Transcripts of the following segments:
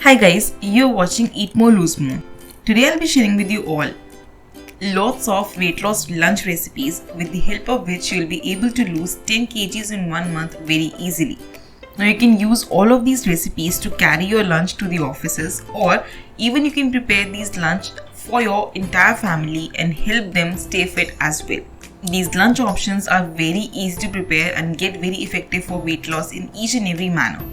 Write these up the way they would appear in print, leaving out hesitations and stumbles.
Hi guys, you're watching Eat More Lose More. Today I'll be sharing with you all lots of weight loss lunch recipes with the help of which you'll be able to lose 10 kgs in 1 month very easily. Now you can use all of these recipes to carry your lunch to the offices, or even you can prepare these lunch for your entire family and help them stay fit as well. These lunch options are very easy to prepare and get very effective for weight loss in each and every manner.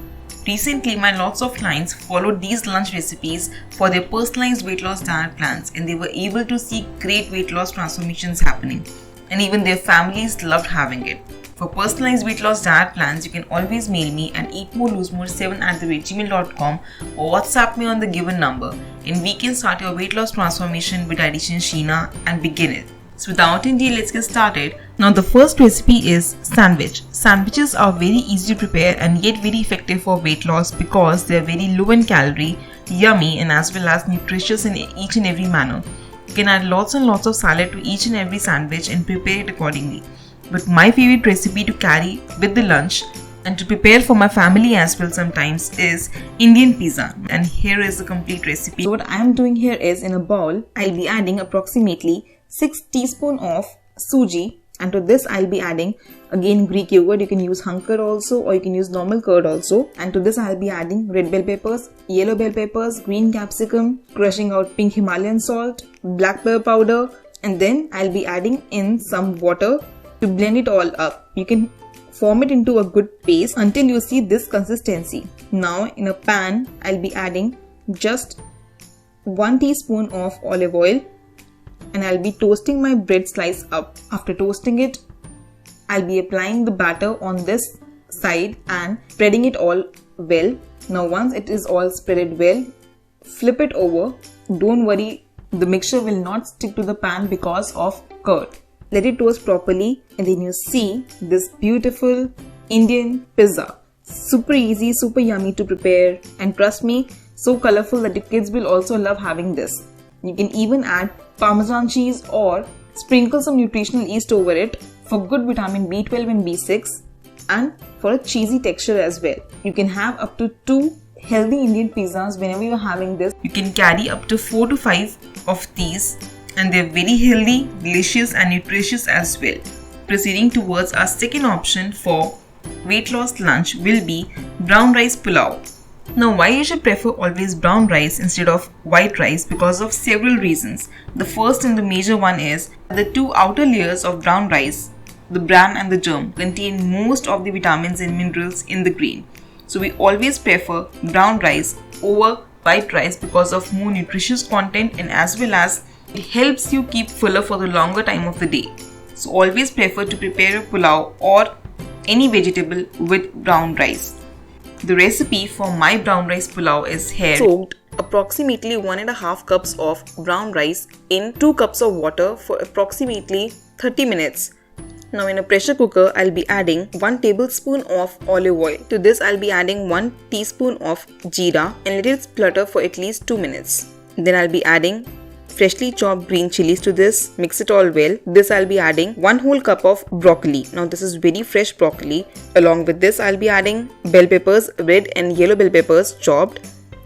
Recently, my lots of clients followed these lunch recipes for their personalized weight loss diet plans, and they were able to see great weight loss transformations happening, and even their families loved having it. For personalized weight loss diet plans, you can always mail me at eatmorelosemore7@gmail.com or WhatsApp me on the given number, and we can start your weight loss transformation with dietitian Sheena and begin it. So without any delay, let's get started. Now the first recipe is sandwich. Sandwiches are very easy to prepare and yet very effective for weight loss because they are very low in calorie, yummy, and as well as nutritious in each and every manner. You can add lots and lots of salad to each and every sandwich and prepare it accordingly. But my favorite recipe to carry with the lunch and to prepare for my family as well sometimes is Indian pizza. And here is the complete recipe. So what I am doing here is, in a bowl, I'll be adding approximately 6 teaspoons of suji, and to this I'll be adding again Greek yogurt. You can use hung curd also, or you can use normal curd also. And to this I'll be adding red bell peppers, yellow bell peppers, green capsicum, crushing out pink Himalayan salt, black pepper powder, and then I'll be adding in some water to blend it all up. You can form it into a good paste until you see this consistency. Now in a pan I'll be adding just 1 teaspoon of olive oil, and I'll be toasting my bread slice up. After toasting it, I'll be applying the batter on this side and spreading it all well. Now once it is all spreaded well, flip it over. Don't worry, the mixture will not stick to the pan because of curd. Let it toast properly, and then you see this beautiful Indian pizza. Super easy, super yummy to prepare, and trust me, so colorful that your kids will also love having this. You can even add Parmesan cheese or sprinkle some nutritional yeast over it for good vitamin B12 and B6, and for a cheesy texture as well. You can have up to 2 healthy Indian pizzas whenever you're having this. You can carry up to 4 to 5 of these, and they're very healthy, delicious and nutritious as well. Proceeding towards our second option for weight loss lunch will be brown rice pulao. Now why you should prefer always brown rice instead of white rice? Because of several reasons. The first and the major one is the 2 outer layers of brown rice, the bran and the germ, contain most of the vitamins and minerals in the grain. So we always prefer brown rice over white rice because of more nutritious content, and as well as it helps you keep fuller for the longer time of the day. So always prefer to prepare a pulao or any vegetable with brown rice. The recipe for my brown rice pulao is here. Soaked approximately 1.5 cups of brown rice in 2 cups of water for approximately 30 minutes. Now in a pressure cooker, I'll be adding 1 tablespoon of olive oil. To this I'll be adding 1 teaspoon of jeera and let it splutter for at least 2 minutes. Then I'll be adding freshly chopped green chilies to this. Mix it all well. This I'll be adding 1 whole cup of broccoli. Now this is very fresh broccoli. Along with this I'll be adding bell peppers, red and yellow bell peppers chopped,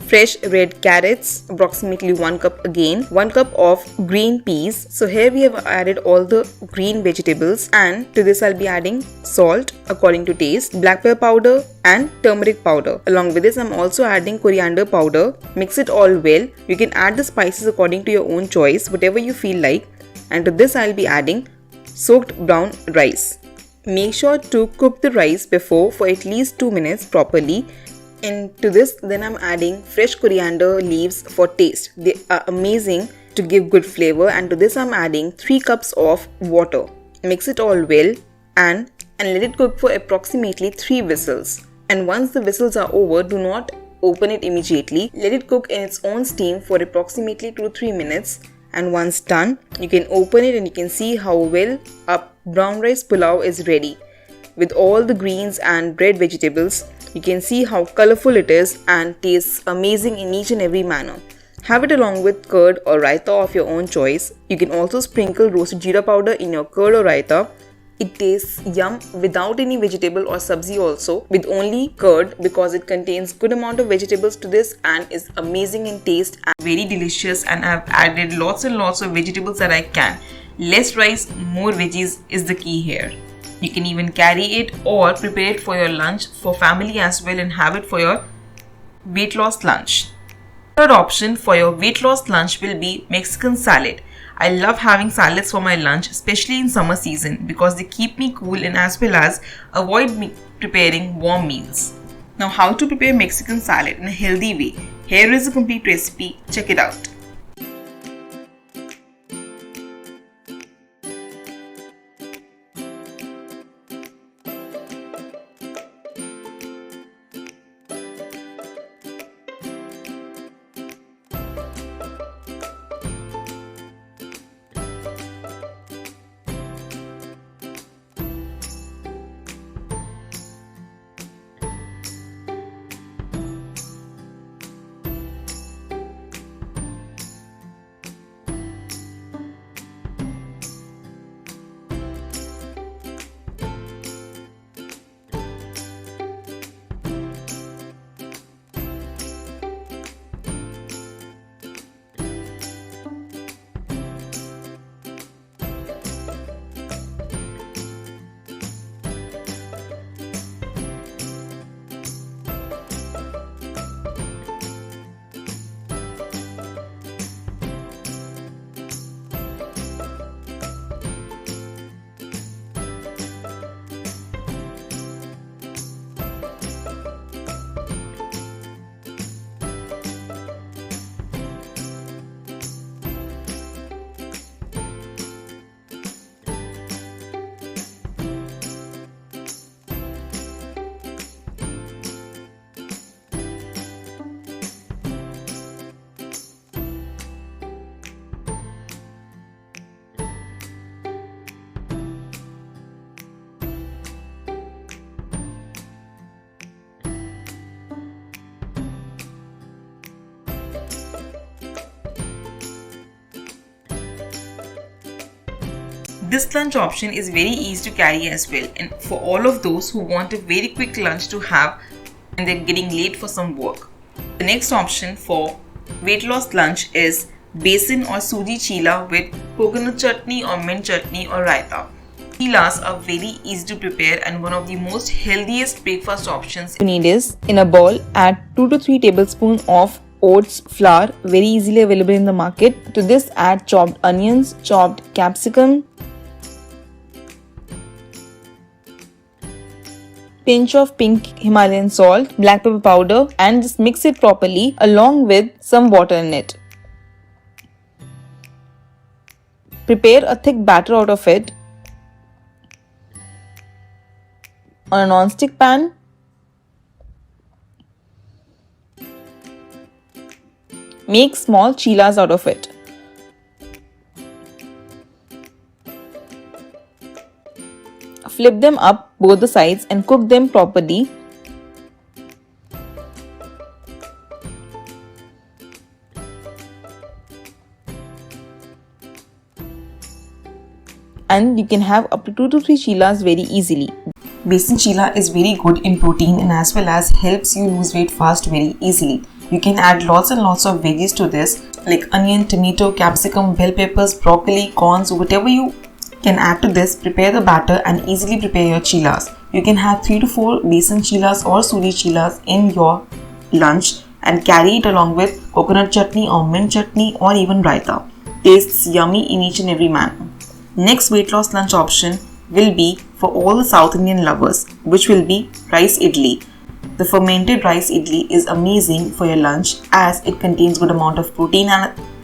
fresh red carrots, approximately 1 cup again, 1 cup of green peas. So here we have added all the green vegetables, and to this I'll be adding salt according to taste, black pepper powder and turmeric powder. Along with this I'm also adding coriander powder. Mix it all well. You can add the spices according to your own choice, whatever you feel like. And to this I'll be adding soaked brown rice. Make sure to cook the rice before for at least 2 minutes properly. And to this then I'm adding fresh coriander leaves for taste. They are amazing to give good flavor. And to this I'm adding 3 cups of water. Mix it all well and let it cook for approximately 3 whistles. And once the whistles are over, do not open it immediately. Let it cook in its own steam for approximately 2 to 3 minutes. And once done, you can open it and you can see how well our brown rice pulao is ready. With all the greens and red vegetables, you can see how colorful it is and tastes amazing in each and every manner. Have it along with curd or raita of your own choice. You can also sprinkle roasted jeera powder in your curd or raita. It tastes yum without any vegetable or sabzi also, with only curd, because it contains good amount of vegetables to this and is amazing in taste and very delicious, and I've added lots and lots of vegetables that I can. Less rice, more veggies is the key here. You can even carry it or prepare it for your lunch for family as well and have it for your weight loss lunch. Third option for your weight loss lunch will be Mexican salad. I love having salads for my lunch, especially in summer season, because they keep me cool and as well as avoid me preparing warm meals. Now, how to prepare Mexican salad in a healthy way? Here is a complete recipe. Check it out. This lunch option is very easy to carry as well, and for all of those who want a very quick lunch to have when they're getting late for some work. The next option for weight loss lunch is besan or suji chila with coconut chutney or mint chutney or raita. Chilas are very easy to prepare and one of the most healthiest breakfast options. You need is, in a bowl, add 2 to 3 tablespoons of oats flour, very easily available in the market. To this, add chopped onions, chopped capsicum, pinch of pink Himalayan salt, black pepper powder, and just mix it properly along with some water in it. Prepare a thick batter out of it on a non-stick pan. Make small chilas out of it. Flip them up both the sides and cook them properly. And you can have up to 2 to 3 chilas very easily. Besan chila is very good in protein and as well as helps you lose weight fast very easily. You can add lots and lots of veggies to this like onion, tomato, capsicum, bell peppers, broccoli, corns, whatever you can add to this. Prepare the batter and easily prepare your chilas. You can have 3 to 4 besan chilas or suji chilas in your lunch and carry it along with coconut chutney or mint chutney or even raita. Tastes yummy in each and every manner. Next weight loss lunch option will be for all the South Indian lovers, which will be rice idli. The fermented rice idli is amazing for your lunch as it contains good amount of protein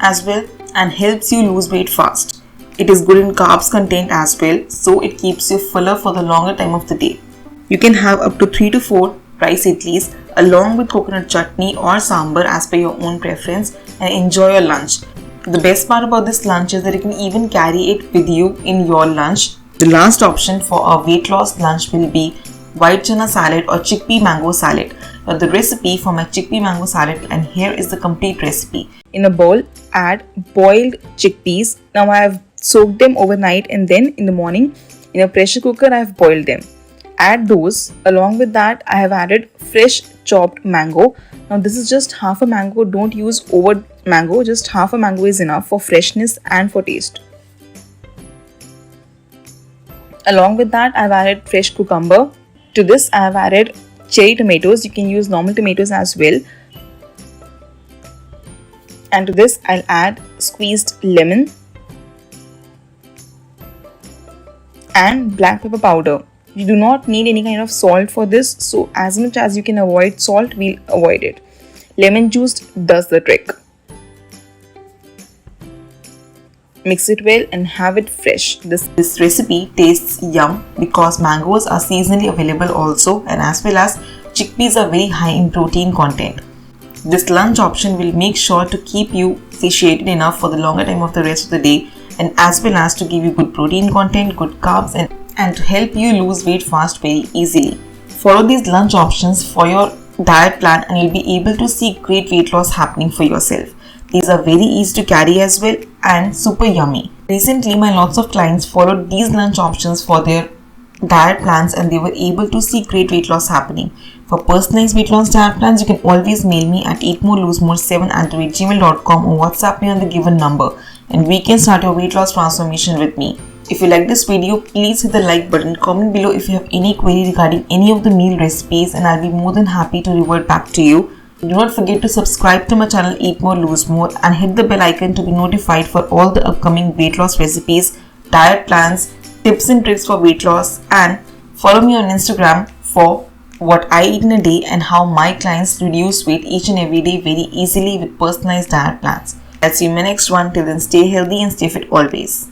as well and helps you lose weight fast. It is good in carbs content as well, so it keeps you fuller for the longer time of the day. You can have up to 3 to 4 rice idlis along with coconut chutney or sambar as per your own preference and enjoy your lunch. The best part about this lunch is that you can even carry it with you in your lunch. The last option for a weight loss lunch will be white chana salad or chickpea mango salad. Now the recipe for my chickpea mango salad, and here is the complete recipe. In a bowl, add boiled chickpeas. Now I have soaked them overnight and then in the morning In a pressure cooker, I have boiled them. Add those. Along with that, I have added fresh chopped mango. Now this is just half a mango. Don't use over mango. Just half a mango is enough for freshness and for taste. Along with that, I have added fresh cucumber. To this, I have added cherry tomatoes. You can use normal tomatoes as well. And to this, I'll add squeezed lemon and black pepper powder. You do not need any kind of salt for this, so as much as you can avoid salt, we'll avoid it. Lemon juice does the trick. Mix it well and have it fresh. This recipe tastes yum because mangoes are seasonally available also, and as well as chickpeas are very high in protein content. This lunch option will make sure to keep you satiated enough for the longer time of the rest of the day, and as well as to give you good protein content, good carbs, and to help you lose weight fast very easily. Follow these lunch options for your diet plan and you'll be able to see great weight loss happening for yourself. These are very easy to carry as well and super yummy. Recently, my lots of clients followed these lunch options for their diet plans and they were able to see great weight loss happening. For personalized weight loss diet plans, you can always mail me at eatmorelosemore7@gmail.com or WhatsApp me on the given number, and we can start your weight loss transformation with me. If you like this video, please hit the like button, comment below if you have any query regarding any of the meal recipes, and I'll be more than happy to revert back to you. Do not forget to subscribe to my channel Eat More Lose More and hit the bell icon to be notified for all the upcoming weight loss recipes, diet plans, tips and tricks for weight loss, and follow me on Instagram for what I eat in a day and how my clients reduce weight each and every day very easily with personalized diet plans. I'll see you in my next one. Till then, stay healthy and stay fit always.